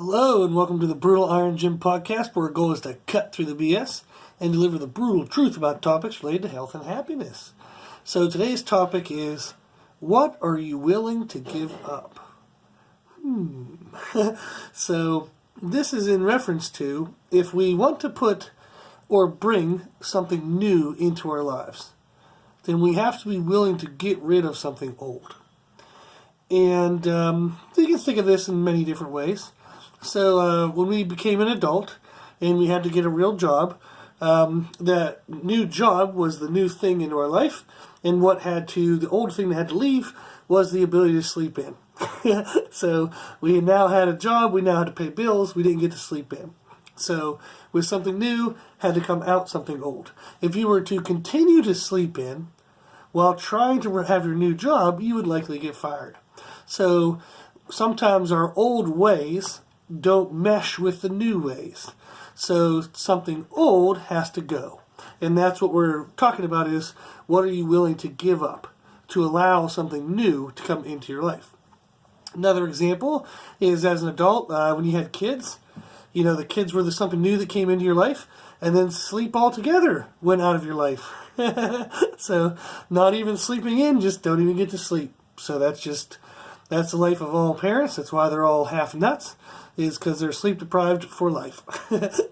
Hello and welcome to the Brutal Iron Gym podcast, where our goal is to cut through the BS and deliver the brutal truth about topics related to health and happiness. So today's topic is, what are you willing to give up? So this is in reference to if we want to put or bring something new into our lives, then we have to be willing to get rid of something old. And you can think of this in many different ways. So when we became an adult and we had to get a real job, that new job was the new thing into our life, and the old thing that had to leave was the ability to sleep in. So we now had a job, we now had to pay bills, we didn't get to sleep in. So with something new, had to come out something old. If you were to continue to sleep in while trying to have your new job, you would likely get fired. So sometimes our old ways don't mesh with the new ways. So something old has to go. And that's what we're talking about is, what are you willing to give up to allow something new to come into your life? Another example is as an adult, when you had kids, the kids were something new that came into your life, and then sleep altogether went out of your life. So not even sleeping in, just don't even get to sleep. So that's the life of all parents. That's why they're all half nuts, is because they're sleep deprived for life.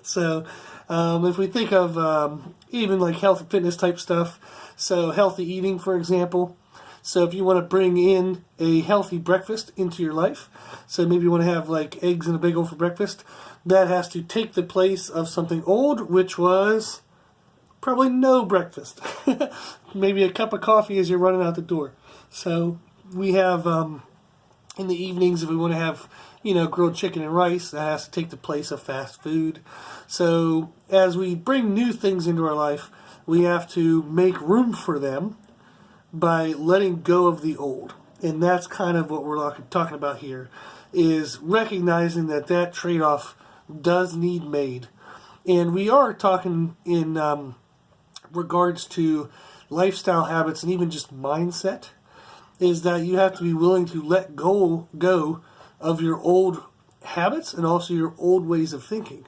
So if we think of even like health and fitness type stuff, so healthy eating, for example. So if you want to bring in a healthy breakfast into your life, so maybe you want to have like eggs and a bagel for breakfast, that has to take the place of something old, which was probably no breakfast. Maybe a cup of coffee as you're running out the door. So we have in the evenings, if we want to have grilled chicken and rice, that has to take the place of fast food. So as we bring new things into our life, we have to make room for them by letting go of the old. And that's kind of what we're talking about here, is recognizing that trade-off does need made. And we are talking in regards to lifestyle habits and even just mindset, is that you have to be willing to let go of your old habits and also your old ways of thinking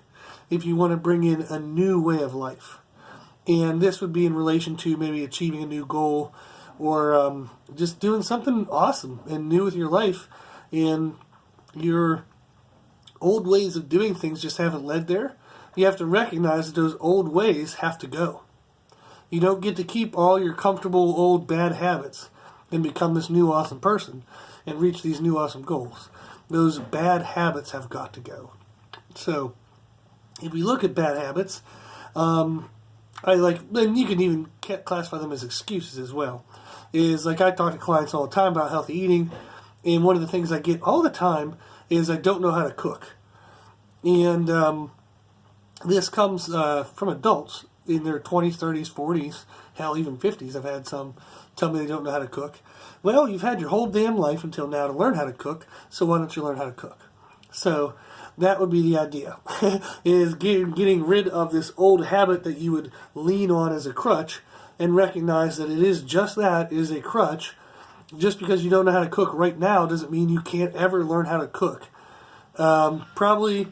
if you want to bring in a new way of life. And this would be in relation to maybe achieving a new goal, or just doing something awesome and new with your life, and your old ways of doing things just haven't led there. You have to recognize that those old ways have to go. You don't get to keep all your comfortable old bad habits and become this new awesome person and reach these new awesome goals. Those bad habits have got to go. So if we look at bad habits, then you can even classify them as excuses as well. Is like, I talk to clients all the time about healthy eating, and one of the things I get all the time is I don't know how to cook. And this comes from adults in their 20s, 30s, 40s, hell, even 50s. I've had some tell me they don't know how to cook. Well, you've had your whole damn life until now to learn how to cook, so why don't you learn how to cook? So that would be the idea, is getting rid of this old habit that you would lean on as a crutch, and recognize that it is just that, is a crutch. Just because you don't know how to cook right now doesn't mean you can't ever learn how to cook. Probably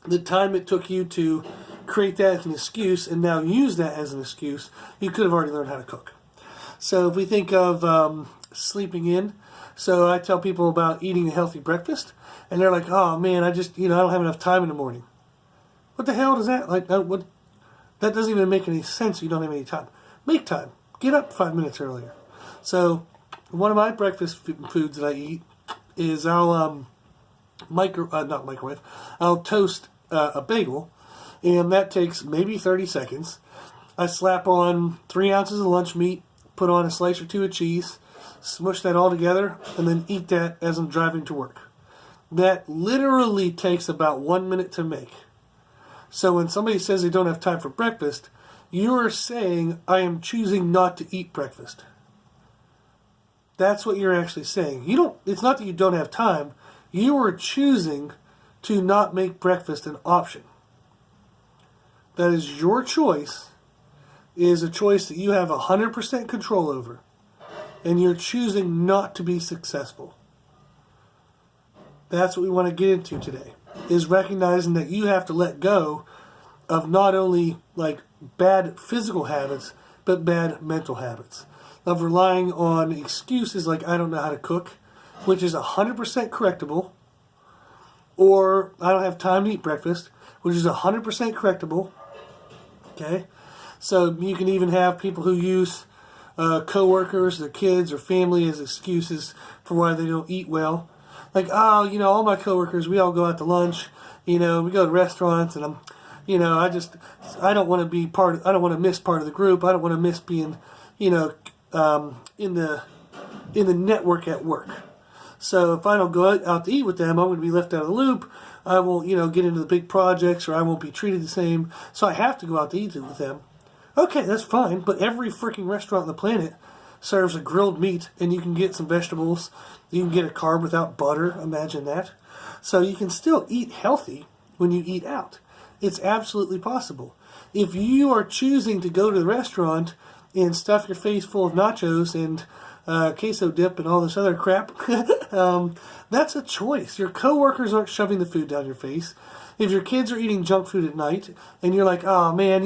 the time it took you to create that as an excuse and now use that as an excuse, you could have already learned how to cook. So if we think of sleeping in, so I tell people about eating a healthy breakfast, and they're like, oh man, I don't have enough time in the morning. What the hell does that, that doesn't even make any sense. You don't have any time. Make time. Get up 5 minutes earlier. So one of my breakfast foods that I eat is I'll I'll toast a bagel, and that takes maybe 30 seconds. I slap on 3 ounces of lunch meat, put on a slice or 2 of cheese, smush that all together, and then eat that as I'm driving to work. That literally takes about 1 minute to make. So when somebody says they don't have time for breakfast, you are saying, I am choosing not to eat breakfast. That's what you're actually saying. It's not that you don't have time. You are choosing to not make breakfast an option. That is your choice. It is a choice that you have 100% control over. And you're choosing not to be successful. That's what we want to get into today. is recognizing that you have to let go of not only like bad physical habits, but bad mental habits. Of relying on excuses like I don't know how to cook, which is 100% correctable, or I don't have time to eat breakfast, which is 100% correctable. Okay? So you can even have people who use coworkers, their kids, or family as excuses for why they don't eat well. Like, oh, all my coworkers, we all go out to lunch, we go to restaurants, and I don't want to be I don't want to miss part of the group. I don't want to miss being, in the network at work. So if I don't go out to eat with them, I'm going to be left out of the loop. I won't, get into the big projects, or I won't be treated the same. So I have to go out to eat with them. Okay, that's fine, but every freaking restaurant on the planet serves a grilled meat, and you can get some vegetables. You can get a carb without butter. Imagine that. So you can still eat healthy when you eat out. It's absolutely possible. If you are choosing to go to the restaurant and stuff your face full of nachos and queso dip and all this other crap, that's a choice. Your coworkers aren't shoving the food down your face. If your kids are eating junk food at night and you're like, oh man,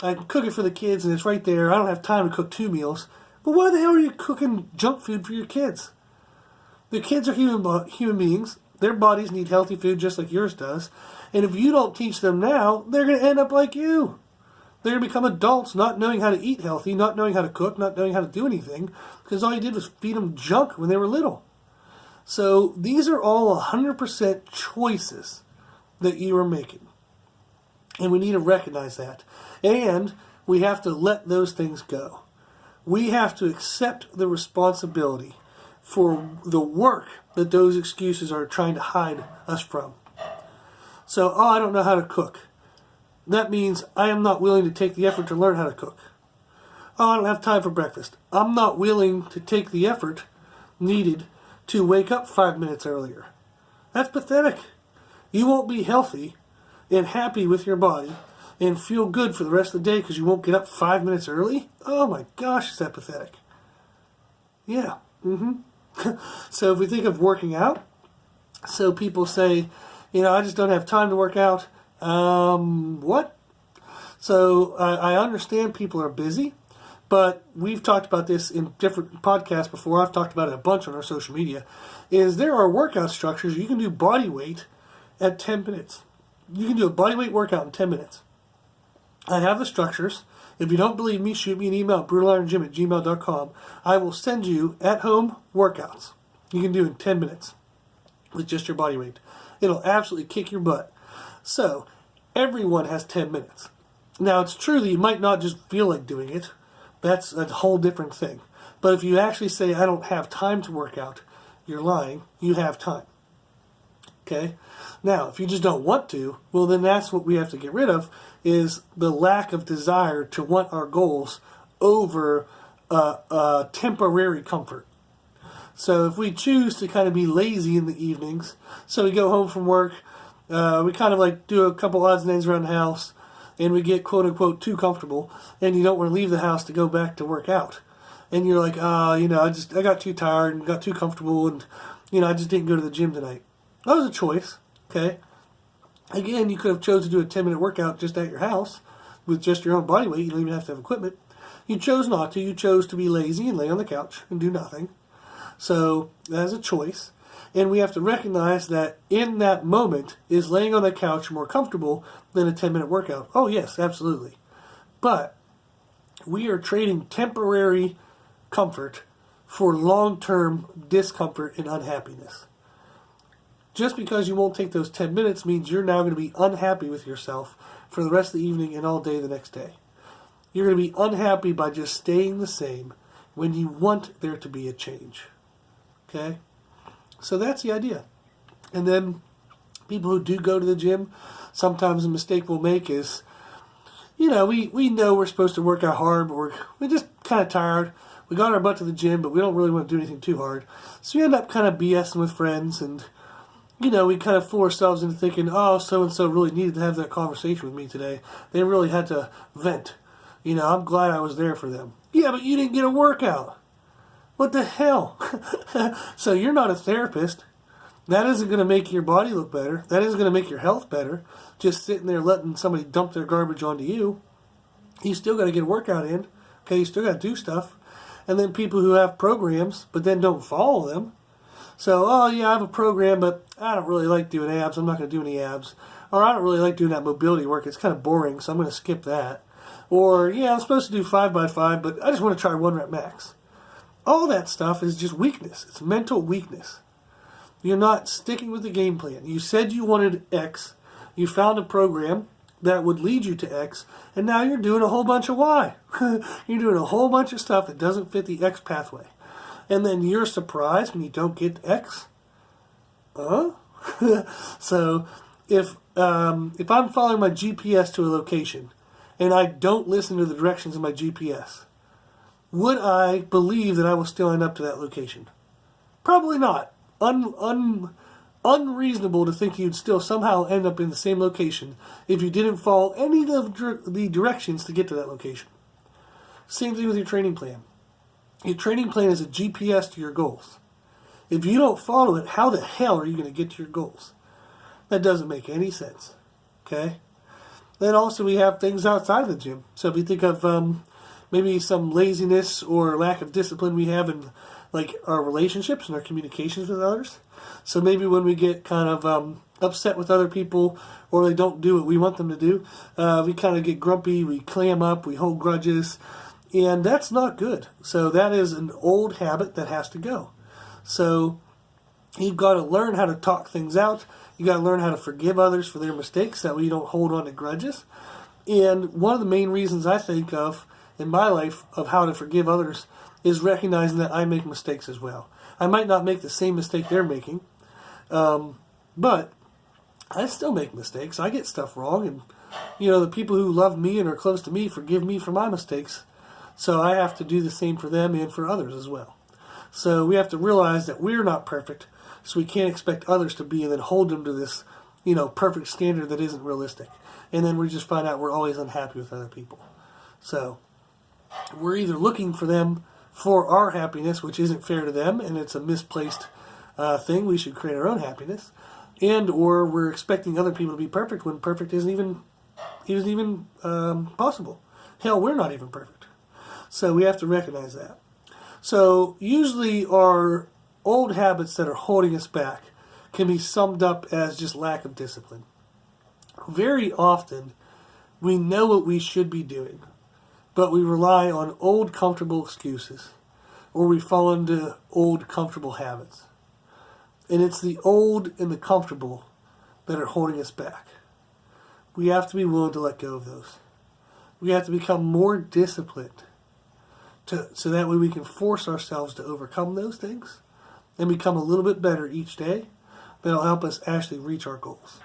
I cook it for the kids and it's right there. I don't have time to cook 2 meals. But why the hell are you cooking junk food for your kids? The kids are human beings. Their bodies need healthy food just like yours does. And if you don't teach them now, they're going to end up like you. They're going to become adults not knowing how to eat healthy, not knowing how to cook, not knowing how to do anything, because all you did was feed them junk when they were little. So these are all 100% choices that you are making. And we need to recognize that. And we have to let those things go. We have to accept the responsibility for the work that those excuses are trying to hide us from. So, I don't know how to cook. That means I am not willing to take the effort to learn how to cook. I don't have time for breakfast. I'm not willing to take the effort needed to wake up 5 minutes earlier. That's pathetic. You won't be healthy and happy with your body and feel good for the rest of the day because you won't get up 5 minutes early? Oh my gosh, is that pathetic. Yeah. So if we think of working out, so people say, I just don't have time to work out. What? So I understand people are busy, but we've talked about this in different podcasts before. I've talked about it a bunch on our social media. Is there are workout structures. You can do body weight at 10 minutes. You can do a body weight workout in 10 minutes. I have the structures. If you don't believe me, shoot me an email at brutalironjim@gmail.com. I will send you at-home workouts you can do in 10 minutes with just your body weight. It'll absolutely kick your butt. So, everyone has 10 minutes. Now, it's true that you might not just feel like doing it. That's a whole different thing. But if you actually say, I don't have time to work out, you're lying. You have time. Okay? Now, if you just don't want to, well, then that's what we have to get rid of, is the lack of desire to want our goals over temporary comfort. So if we choose to kind of be lazy in the evenings, so we go home from work, we kind of like do a couple odds and ends around the house, and we get quote-unquote too comfortable, and you don't want to leave the house to go back to work out. And you're like, I got too tired and got too comfortable, and, I just didn't go to the gym tonight. That was a choice, okay? Again, you could have chosen to do a 10-minute workout just at your house with just your own body weight. You don't even have to have equipment. You chose not to. You chose to be lazy and lay on the couch and do nothing. So that's a choice. And we have to recognize that in that moment, is laying on the couch more comfortable than a 10-minute workout? Oh, yes, absolutely. But we are trading temporary comfort for long-term discomfort and unhappiness. Just because you won't take those 10 minutes means you're now going to be unhappy with yourself for the rest of the evening and all day the next day. You're going to be unhappy by just staying the same when you want there to be a change. Okay? So that's the idea. And then people who do go to the gym, sometimes a mistake we'll make is, we know we're supposed to work out hard, but we're just kind of tired. We got our butt to the gym, but we don't really want to do anything too hard. So we end up kind of BSing with friends, and we kind of fool ourselves into thinking, oh, so-and-so really needed to have that conversation with me today. They really had to vent. I'm glad I was there for them. Yeah, but you didn't get a workout. What the hell? So you're not a therapist. That isn't going to make your body look better. That isn't going to make your health better. Just sitting there letting somebody dump their garbage onto you. You still got to get a workout in. Okay, you still got to do stuff. And then people who have programs but then don't follow them. So, oh yeah, I have a program, but I don't really like doing abs. I'm not going to do any abs. Or I don't really like doing that mobility work. It's kind of boring, so I'm going to skip that. Or, yeah, I'm supposed to do 5x5, but I just want to try 1 rep max. All that stuff is just weakness. It's mental weakness. You're not sticking with the game plan. You said you wanted X. You found a program that would lead you to X, and now you're doing a whole bunch of Y. You're doing a whole bunch of stuff that doesn't fit the X pathway. And then you're surprised when you don't get X? Huh? So, if I'm following my GPS to a location, and I don't listen to the directions of my GPS, would I believe that I will still end up to that location? Probably not. Unreasonable to think you'd still somehow end up in the same location if you didn't follow any of the directions to get to that location. Same thing with your training plan. Your training plan is a GPS to your goals. If you don't follow it, how the hell are you going to get to your goals? That doesn't make any sense. Okay? Then also we have things outside of the gym. So if you think of maybe some laziness or lack of discipline we have in like our relationships and our communications with others. So maybe when we get kind of upset with other people or they don't do what we want them to do, we kind of get grumpy, we clam up, we hold grudges, and that's not good. So that is an old habit that has to go. So you've got to learn how to talk things out. You've got to learn how to forgive others for their mistakes, that way you don't hold on to grudges. And one of the main reasons I think of in my life of how to forgive others is recognizing that I make mistakes as well. I might not make the same mistake they're making, but I still make mistakes. I get stuff wrong, and the people who love me and are close to me forgive me for my mistakes. So I have to do the same for them and for others as well. So we have to realize that we're not perfect, so we can't expect others to be and then hold them to this, perfect standard that isn't realistic. And then we just find out we're always unhappy with other people. So we're either looking for them for our happiness, which isn't fair to them, and it's a misplaced thing. We should create our own happiness. And or we're expecting other people to be perfect when perfect isn't even possible. Hell, we're not even perfect. So we have to recognize that. So usually our old habits that are holding us back can be summed up as just lack of discipline. Very often we know what we should be doing, but we rely on old comfortable excuses, or we fall into old comfortable habits. And it's the old and the comfortable that are holding us back. We have to be willing to let go of those. We have to become more disciplined so that way we can force ourselves to overcome those things and become a little bit better each day. That'll help us actually reach our goals.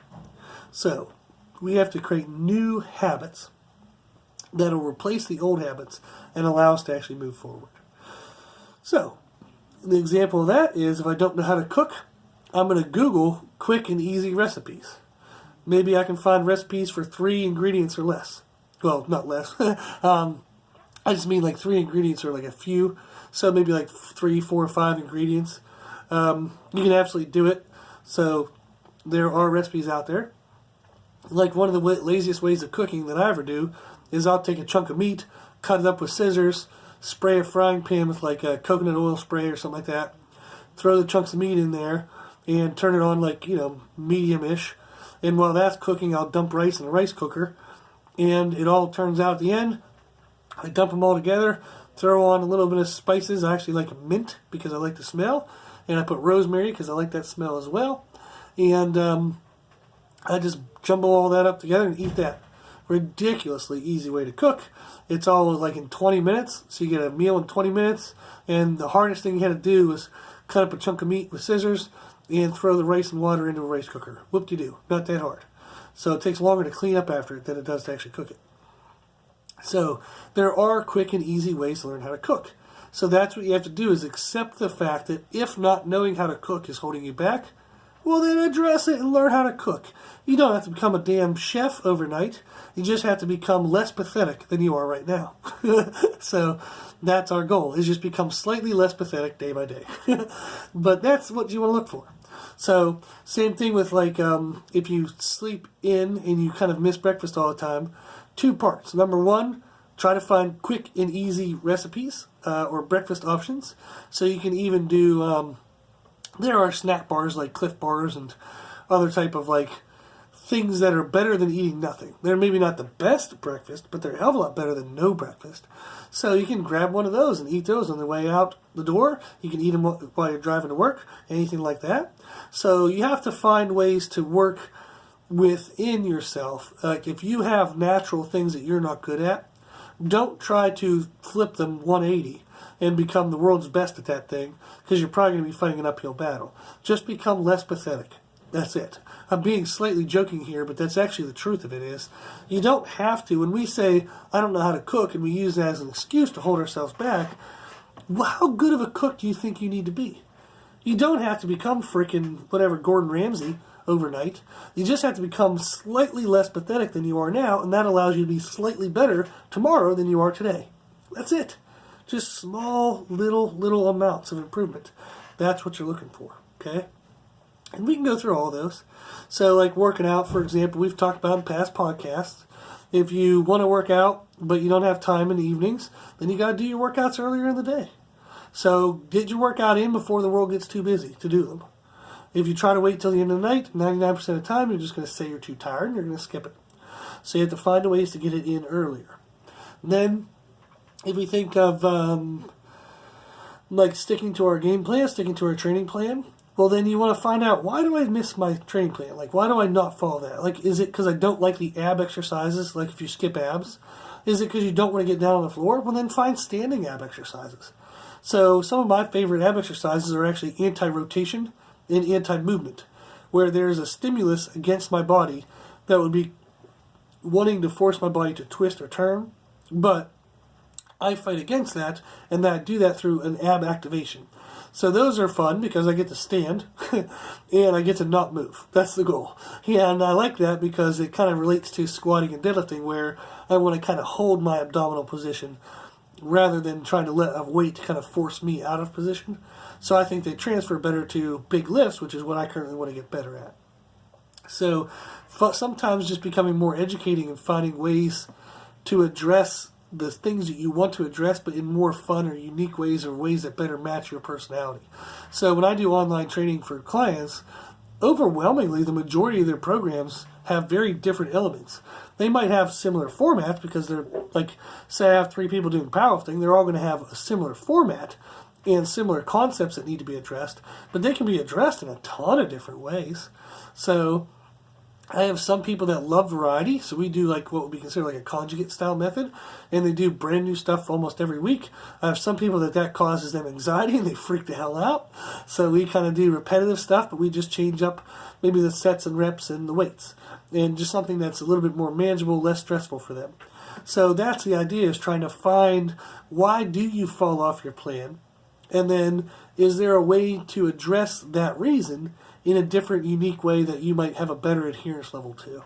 So we have to create new habits that'll replace the old habits and allow us to actually move forward. So the example of that is if I don't know how to cook, I'm going to Google quick and easy recipes. Maybe I can find recipes for 3 ingredients or less. Well, not less. I just mean like 3 ingredients or like a few. So maybe like 3, 4, or 5 ingredients. You can absolutely do it. So there are recipes out there. Like one of the laziest ways of cooking that I ever do is I'll take a chunk of meat, cut it up with scissors, spray a frying pan with like a coconut oil spray or something like that, throw the chunks of meat in there, and turn it on like, medium-ish. And while that's cooking, I'll dump rice in a rice cooker. And it all turns out at the end, I dump them all together, throw on a little bit of spices. I actually like mint because I like the smell. And I put rosemary because I like that smell as well. And I just jumble all that up together and eat that. Ridiculously easy way to cook. It's all like in 20 minutes. So you get a meal in 20 minutes. And the hardest thing you had to do was cut up a chunk of meat with scissors and throw the rice and water into a rice cooker. Whoop-de-doo. Not that hard. So it takes longer to clean up after it than it does to actually cook it. So there are quick and easy ways to learn how to cook. So that's what you have to do is accept the fact that if not knowing how to cook is holding you back, well then address it and learn how to cook. You don't have to become a damn chef overnight. You just have to become less pathetic than you are right now. So that's our goal, is just become slightly less pathetic day by day. But that's what you want to look for. So same thing with like if you sleep in and you kind of miss breakfast all the time, 2 parts. Number 1, try to find quick and easy recipes or breakfast options. So you can even do, there are snack bars like Cliff Bars and other type of like things that are better than eating nothing. They're maybe not the best breakfast, but they're a hell of a lot better than no breakfast. So you can grab one of those and eat those on the way out the door. You can eat them while you're driving to work, anything like that. So you have to find ways to work within yourself. Like if you have natural things that you're not good at, don't try to flip them 180 and become the world's best at that thing, because you're probably going to be fighting an uphill battle. Just become less pathetic. That's it. I'm being slightly joking here, but that's actually the truth of it is. You don't have to. When we say, I don't know how to cook, and we use that as an excuse to hold ourselves back, well, how good of a cook do you think you need to be? You don't have to become freaking whatever Gordon Ramsay overnight. You just have to become slightly less pathetic than you are now, and that allows you to be slightly better tomorrow than you are today. That's it. Just small, little amounts of improvement. That's what you're looking for, okay? And we can go through all those. So like working out, for example, we've talked about in past podcasts. If you want to work out, but you don't have time in the evenings, then you got to do your workouts earlier in the day. So get your workout in before the world gets too busy to do them. If you try to wait till the end of the night, 99% of the time, you're just going to say you're too tired and you're going to skip it. So you have to find ways to get it in earlier. And then, if we think of like sticking to our game plan, sticking to our training plan, well, then you want to find out, why do I miss my training plan? Like, why do I not follow that? Like, is it because I don't like the ab exercises, like if you skip abs? Is it because you don't want to get down on the floor? Well, then find standing ab exercises. So some of my favorite ab exercises are actually anti-rotation and anti-movement, where there's a stimulus against my body that would be wanting to force my body to twist or turn, but I fight against that, and I do that through an ab activation. So those are fun because I get to stand and I get to not move. That's the goal. Yeah, and I like that because it kind of relates to squatting and deadlifting, where I want to kind of hold my abdominal position rather than trying to let a weight kind of force me out of position. So I think they transfer better to big lifts, which is what I currently want to get better at. So sometimes just becoming more educating and finding ways to address the things that you want to address, but in more fun or unique ways, or ways that better match your personality. So when I do online training for clients, overwhelmingly the majority of their programs have very different elements. They might have similar formats because they're like, say I have 3 people doing powerlifting, they're all going to have a similar format and similar concepts that need to be addressed, but they can be addressed in a ton of different ways. So I have some people that love variety, so we do like what would be considered like a conjugate style method, and they do brand new stuff almost every week. I have some people that causes them anxiety and they freak the hell out, so we kind of do repetitive stuff, but we just change up maybe the sets and reps and the weights, and just something that's a little bit more manageable, less stressful for them. So that's the idea, is trying to find, why do you fall off your plan, and then is there a way to address that reason in a different, unique way that you might have a better adherence level to.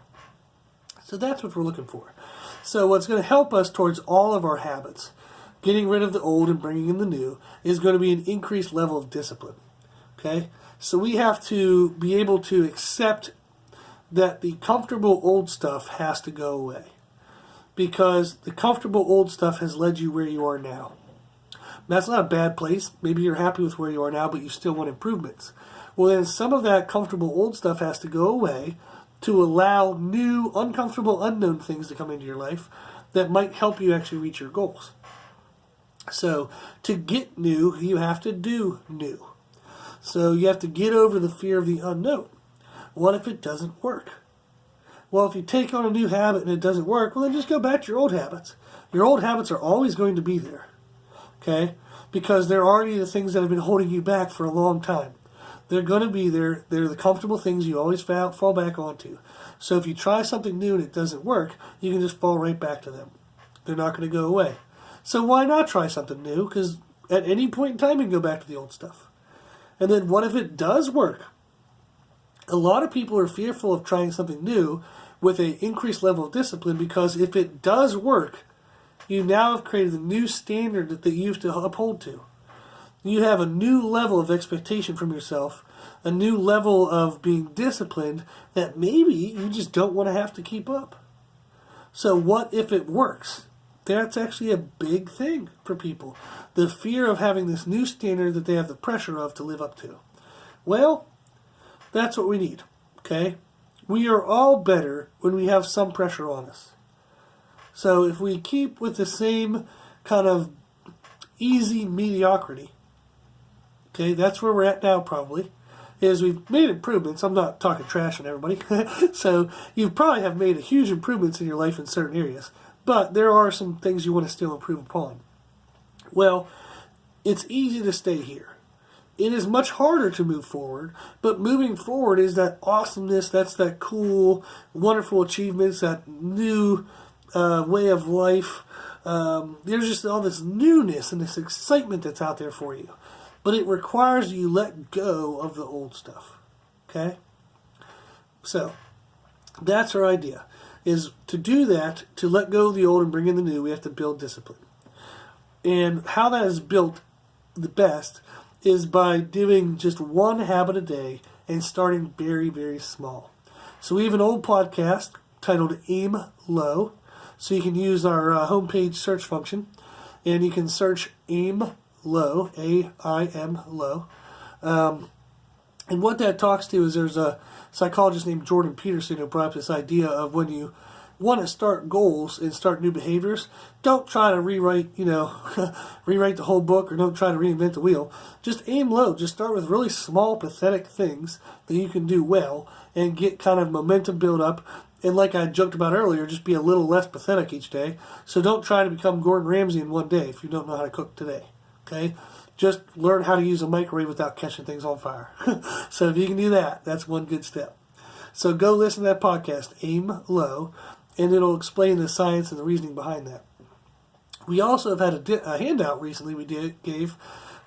So that's what we're looking for. So what's going to help us towards all of our habits, getting rid of the old and bringing in the new, is going to be an increased level of discipline. Okay? So we have to be able to accept that the comfortable old stuff has to go away, because the comfortable old stuff has led you where you are now. That's not a bad place. Maybe you're happy with where you are now, but you still want improvements. Well, then some of that comfortable old stuff has to go away to allow new, uncomfortable, unknown things to come into your life that might help you actually reach your goals. So to get new, you have to do new. So you have to get over the fear of the unknown. What if it doesn't work? Well, if you take on a new habit and it doesn't work, well, then just go back to your old habits. Your old habits are always going to be there, okay? Because they're already the things that have been holding you back for a long time. They're going to be there. They're the comfortable things you always fall back onto. So if you try something new and it doesn't work, you can just fall right back to them. They're not going to go away. So why not try something new? Because at any point in time, you can go back to the old stuff. And then what if it does work? A lot of people are fearful of trying something new with an increased level of discipline, because if it does work, you now have created a new standard that you have to uphold to. You have a new level of expectation from yourself a new level of being disciplined that maybe you just don't want to have to keep up. So what if it works? That's actually a big thing for people. The fear of having this new standard that they have the pressure of to live up to. Well, that's what we need, okay? We are all better when we have some pressure on us. So if we keep with the same kind of easy mediocrity, okay, that's where we're at now probably, is we've made improvements. I'm not talking trash on everybody. So you probably have made huge improvements in your life in certain areas. But there are some things you want to still improve upon. Well, it's easy to stay here. It is much harder to move forward, but moving forward is that awesomeness, that's that cool, wonderful achievements, that new way of life. There's just all this newness and this excitement that's out there for you. But it requires you let go of the old stuff. Okay? So, that's our idea. Is to do that, to let go of the old and bring in the new, we have to build discipline. And how that is built the best is by doing just one habit a day and starting very, very small. So we have an old podcast titled Aim Low. So you can use our homepage search function, and you can search Aim Low, A-I-M Low. And what that talks to is there's a psychologist named Jordan Peterson who brought up this idea of when you want to start goals and start new behaviors, don't try to rewrite the whole book, or don't try to reinvent the wheel. Just aim low. Just start with really small, pathetic things that you can do well and get kind of momentum build up. And like I joked about earlier, just be a little less pathetic each day. So don't try to become Gordon Ramsay in one day if you don't know how to cook today. Okay? Just learn how to use a microwave without catching things on fire. So if you can do that, that's one good step. So go listen to that podcast, Aim Low, and it'll explain the science and the reasoning behind that. We also have had a handout recently gave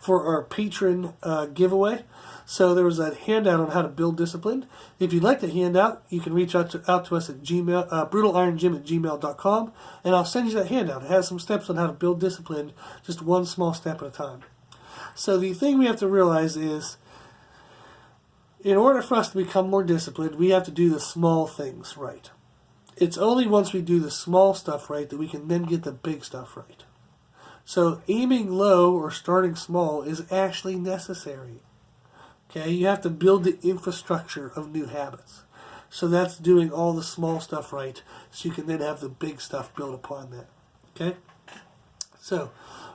for our patron giveaway. So there was a handout on how to build discipline. If you'd like the handout, you can reach out to us at brutalironGym@gmail.com, and I'll send you that handout. It has some steps on how to build discipline, just one small step at a time. So the thing we have to realize is, in order for us to become more disciplined, we have to do the small things right. It's only once we do the small stuff right that we can then get the big stuff right. So aiming low or starting small is actually necessary. Okay, you have to build the infrastructure of new habits. So that's doing all the small stuff right, so you can then have the big stuff built upon that. Okay? So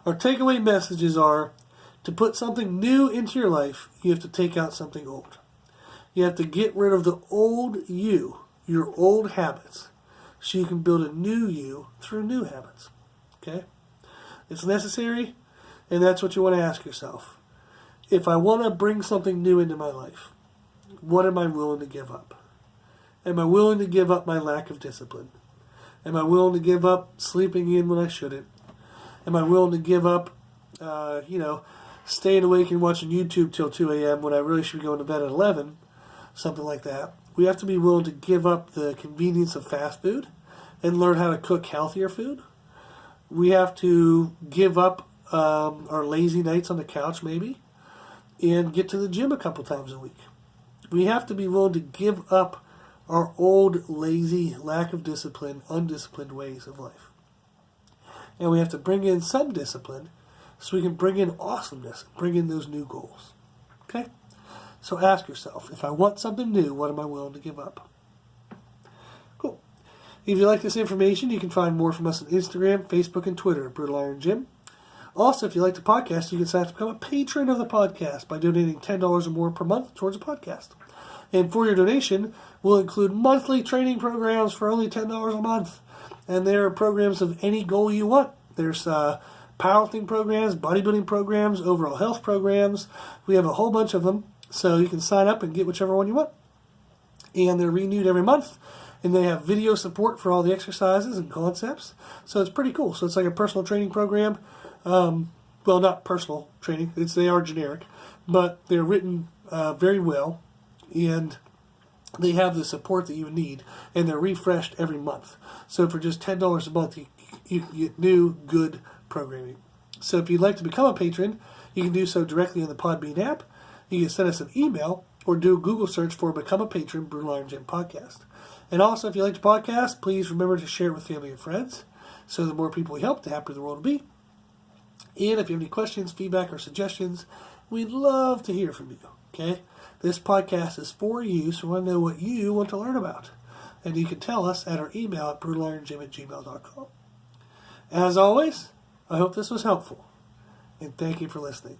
our takeaway messages are, to put something new into your life, you have to take out something old. You have to get rid of the old you, your old habits, so you can build a new you through new habits. Okay? It's necessary, and that's what you want to ask yourself. If I want to bring something new into my life, what am I willing to give up? Am I willing to give up my lack of discipline? Am I willing to give up sleeping in when I shouldn't? Am I willing to give up, staying awake and watching YouTube till 2 a.m. when I really should be going to bed at 11? Something like that. We have to be willing to give up the convenience of fast food and learn how to cook healthier food. We have to give up our lazy nights on the couch maybe and get to the gym a couple times a week. We have to be willing to give up our old, lazy, lack of discipline, undisciplined ways of life. And we have to bring in some discipline so we can bring in awesomeness, bring in those new goals. Okay? So ask yourself, if I want something new, what am I willing to give up? Cool. If you like this information, you can find more from us on Instagram, Facebook, and Twitter at Brutal Iron Gym. Also, if you like the podcast, you can sign up to become a patron of the podcast by donating $10 or more per month towards the podcast. And for your donation, we'll include monthly training programs for only $10 a month. And there are programs of any goal you want. There's powerlifting programs, bodybuilding programs, overall health programs. We have a whole bunch of them. So you can sign up and get whichever one you want. And they're renewed every month. And they have video support for all the exercises and concepts. So it's pretty cool. So it's like a personal training program. Well, not personal training. They are generic. But they're written very well. And they have the support that you need. And they're refreshed every month. So for just $10 a month, you can get new, good programming. So if you'd like to become a patron, you can do so directly on the Podbean app. You can send us an email or do a Google search for Become a Patron Brutal Iron Gym Podcast. And also, if you like the podcast, please remember to share it with family and friends. So the more people we help, the happier the world will be. And if you have any questions, feedback, or suggestions, we'd love to hear from you. Okay? This podcast is for you, so we want to know what you want to learn about. And you can tell us at our email at brutalirongym@gmail.com. As always, I hope this was helpful. And thank you for listening.